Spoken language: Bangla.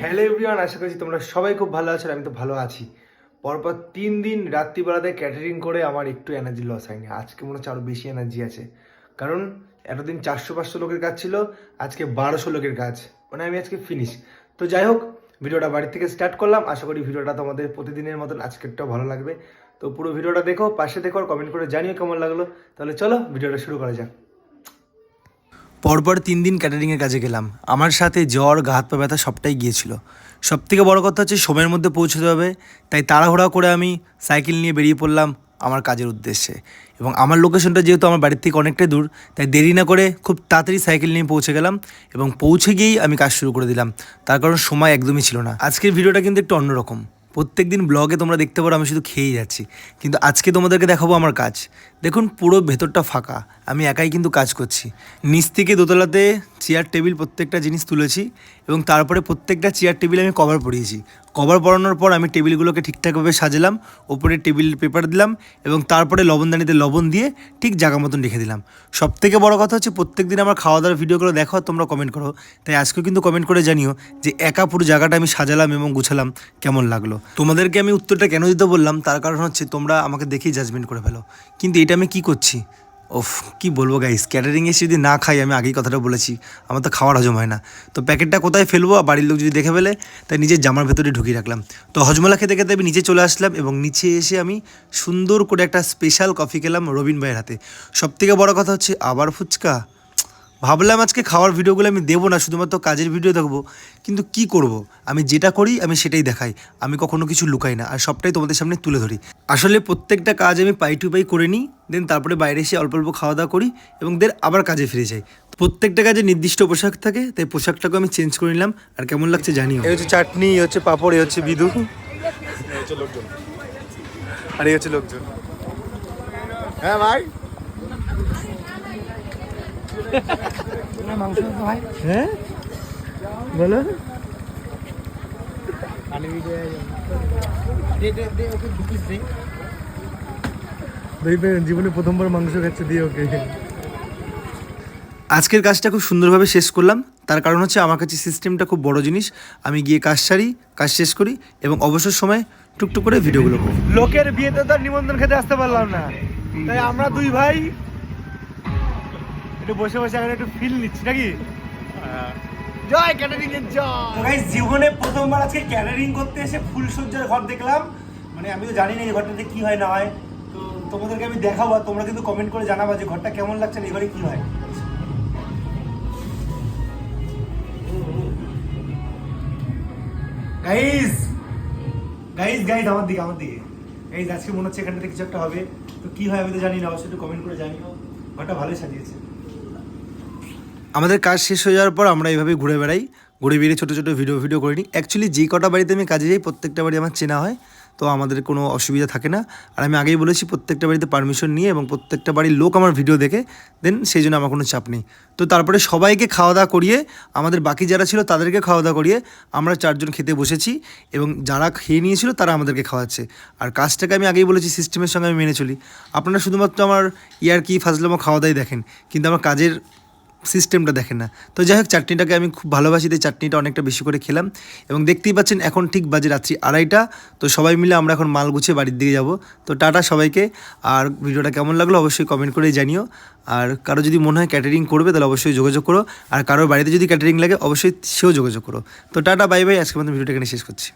হ্যালো এভরিওয়ান, আশা করছি তোমরা সবাই খুব ভালো আছো। আমি তো ভালো আছি। পরপর 3 দিন রাত্রিবেলাতে ক্যাটারিং করে আমার একটু এনার্জি লস হয়নি। আজকে মনে হচ্ছে আরও বেশি এনার্জি আছে, কারণ এতদিন 400-500 লোকের কাজ ছিল, আজকে 1200 লোকের কাজ, মানে আমি আজকে ফিনিশ। তো যাই হোক, ভিডিওটা বাড়ি থেকে স্টার্ট করলাম। আশা করি ভিডিওটা তোমাদের প্রতিদিনের মতন আজকেরটাও ভালো লাগবে। তো পুরো ভিডিওটা দেখো, পাশে দেখো, আর কমেন্ট করে জানিও কেমন লাগলো। তাহলে চলো ভিডিওটা শুরু করা যাক। পরপর 3 দিন ক্যাটারিংয়ের কাজে গেলাম। আমার সাথে জ্বর, গা হাত পা ব্যথা সবটাই গিয়েছিল। সবথেকে বড় কথা হচ্ছে সময়ের মধ্যে পৌঁছতে হবে, তাই তাড়াহুড়া করে আমি সাইকেল নিয়ে বেরিয়ে পড়লাম আমার কাজের উদ্দেশ্যে। এবং আমার লোকেশনটা যেহেতু আমার বাড়ির থেকে অনেকটাই দূর, তাই দেরি না করে খুব তাড়াতাড়ি সাইকেল নিয়ে পৌঁছে গেলাম এবং পৌঁছে গিয়েই আমি কাজ শুরু করে দিলাম, তার কারণ সময় একদমই ছিল না। আজকের ভিডিওটা কিন্তু একটু অন্যরকম। প্রত্যেক দিন ব্লগে তোমরা দেখতে পারো আমি শুধু খেয়েই যাচ্ছি, কিন্তু আজকে তোমাদেরকে দেখাবো আমার কাজ। দেখুন পুরো ভেতরটা ফাঁকা, আমি একাই কিন্তু কাজ করছি। নিচ থেকে দোতলাতে চেয়ার টেবিল প্রত্যেকটা জিনিস তুলেছি এবং তারপরে প্রত্যেকটা চেয়ার টেবিলে আমি কভার পরিয়েছি। কভার পরানোর পর আমি টেবিলগুলোকে ঠিকঠাকভাবে সাজালাম, ওপরে টেবিল পেপার দিলাম এবং তারপরে লবণদানিতে লবণ দিয়ে ঠিক জায়গা মতন রেখে দিলাম। সবথেকে বড় কথা হচ্ছে প্রত্যেক দিন আমার খাওয়া দাওয়ার ভিডিওগুলো দেখো আর তোমরা কমেন্ট করো, তাই আজকেও কিন্তু কমেন্ট করে জানিও যে একা পুরো জায়গাটা আমি সাজালাম এবং গুছালাম কেমন লাগলো। তোমাদেরকে আমি উত্তরটা কেন দিতে বললাম তার কারণ হচ্ছে তোমরা আমাকে দেখেই জাজমেন্ট করে ফেলো, কিন্তু এটা আমি কী করছি। ওফ, কি বলবো গাইস, ক্যাটারিংয়ে এসে যদি না খাই, আমি আগেই কথাটা বলেছি আমার তো খাওয়ার হজম হয় না, তো প্যাকেটটা কোথায় ফেলবো আর বাড়ির লোক যদি দেখে ফেলে, তাই নিজের জামার ভেতরে ঢুকিয়ে রাখলাম। তো হজমলা খেতে খেতে আমি নিচে চলে আসলাম এবং নিচে এসে আমি সুন্দর করে একটা স্পেশাল কফি খেলাম রবিন ভাইয়ের হাতে। সবথেকে বড় কথা হচ্ছে আবার ফুচকা। ভাবলাম আজকে খাওয়ার ভিডিওগুলো আমি দেবো না, শুধুমাত্র কাজের ভিডিও দেখবো, কিন্তু কি করব, আমি যেটা করি আমি সেটাই দেখাই, আমি কখনো কিছু লুকাই না আর সবটাই তোমাদের সামনে তুলে ধরি। আসলে প্রত্যেকটা কাজ আমি পাই টু পাই করে নিই, দেন তারপরে বাইরে এসে অল্প অল্প খাওয়া দাওয়া করি এবং দেন আবার কাজে ফিরে যাই। প্রত্যেকটা কাজে নির্দিষ্ট পোশাক থাকে, তাই পোশাকটাকে আমি চেঞ্জ করে নিলাম। আর কেমন লাগছে জানিও। এই হচ্ছে চাটনি, এই হচ্ছে পাঁপড়, এই হচ্ছে বিদু, আর এই হচ্ছে লোকজন। হ্যাঁ ভাই, হ্যাঁ বলো। জীবনে প্রথমবার মাংস খাচ্ছে দিয়ে ওকে। আজকের কাজটা খুব সুন্দরভাবে শেষ করলাম, তার কারণ হচ্ছে আমার কাছে সিস্টেমটা খুব বড় জিনিস। আমি গিয়ে কাজ সারি, কাজ শেষ করি এবং অবসর সময় টুকটুক করে ভিডিওগুলো করি। লোকের বিয়েতে তো নিমন্ত্রণ খেতে আসতে পারলাম না, তাই আমরা দুই ভাই একটু বসে বসে এখন একটু ফিল নিচ্ছি নাকি। জয় ক্যাটারিং এর জয়। গাইস, জীবনে প্রথমবার আজকে ক্যাটারিং করতে এসে ফুলসজ্জার ঘর দেখলাম। মানে আমি তো জানি না এই ঘরটাতে কি হয় না হয়, তো তোমাদেরকে আমি দেখাবো, তোমরা কিন্তু কমেন্ট করে জানাবা যে ঘরটা কেমন লাগছে, এই ঘরে কি হয়। গাইস গাইস গাইস আমার দিকে গাইস, আজকে মনে হচ্ছে এখানটাতে কিছু একটা হবে, তো কি হয় আমি তো জানি না, অবশ্যই একটু কমেন্ট করে জানিও। ঘরটা ভালোই সাজিয়েছে। আমাদের কাজ শেষ হয়ে যাওয়ার পর আমরা এইভাবে ঘুরে বেড়াই, ঘুরে বেরিয়ে ছোটো ছোটো ভিডিও করে নিই। অ্যাকচুয়ালি যে কটা বাড়িতে আমি কাজে যাই প্রত্যেকটা বাড়ি আমার চেনা হয়, তো আমাদের কোনো অসুবিধা থাকে না। আর আমি আগেই বলেছি প্রত্যেকটা বাড়িতে পারমিশন নিয়ে এবং প্রত্যেকটা বাড়ির লোক আমার ভিডিও দেখে, দেন সেই জন্য আমার কোনো চাপ নেই। তো তারপরে সবাইকে খাওয়া দাওয়া করিয়ে, আমাদের বাকি যারা ছিল তাদেরকে খাওয়া দাওয়া করিয়ে আমরা 4 জন খেতে বসেছি এবং যারা খেয়ে নিয়েছিল তারা আমাদেরকে খাওয়াচ্ছে। আর কাজটাকে আমি আগেই বলেছি সিস্টেমের সঙ্গে আমি মেনে চলি। আপনারা শুধুমাত্র আমার ইয়ার্কি ফাজলামো খাওয়া দাওয়াই দেখেন, কিন্তু আমার কাজের সিস্টেমটা দেখেন না। তো যাই হোক, চাটনিটাকে আমি খুব ভালোবাসি, তাই চাটনিটা অনেকটা বেশি করে খেলাম এবং দেখতেই পাচ্ছেন এখন ঠিক বাজে রাত্রি 2:30। তো সবাই মিলে আমরা এখন মাল গুছিয়ে বাড়ির দিকে যাব। তো টাটা সবাইকে। আর ভিডিওটা কেমন লাগলো অবশ্যই কমেন্ট করে জানিও। আর কারো যদি মনে হয় ক্যাটারিং করবে তাহলে অবশ্যই যোগাযোগ করো, আর কারোর বাড়িতে যদি ক্যাটারিং লাগে অবশ্যই সেও যোগাযোগ করো। তো টাটা, বাই বাই। আজকের মতো ভিডিওটা এখানে শেষ করছি।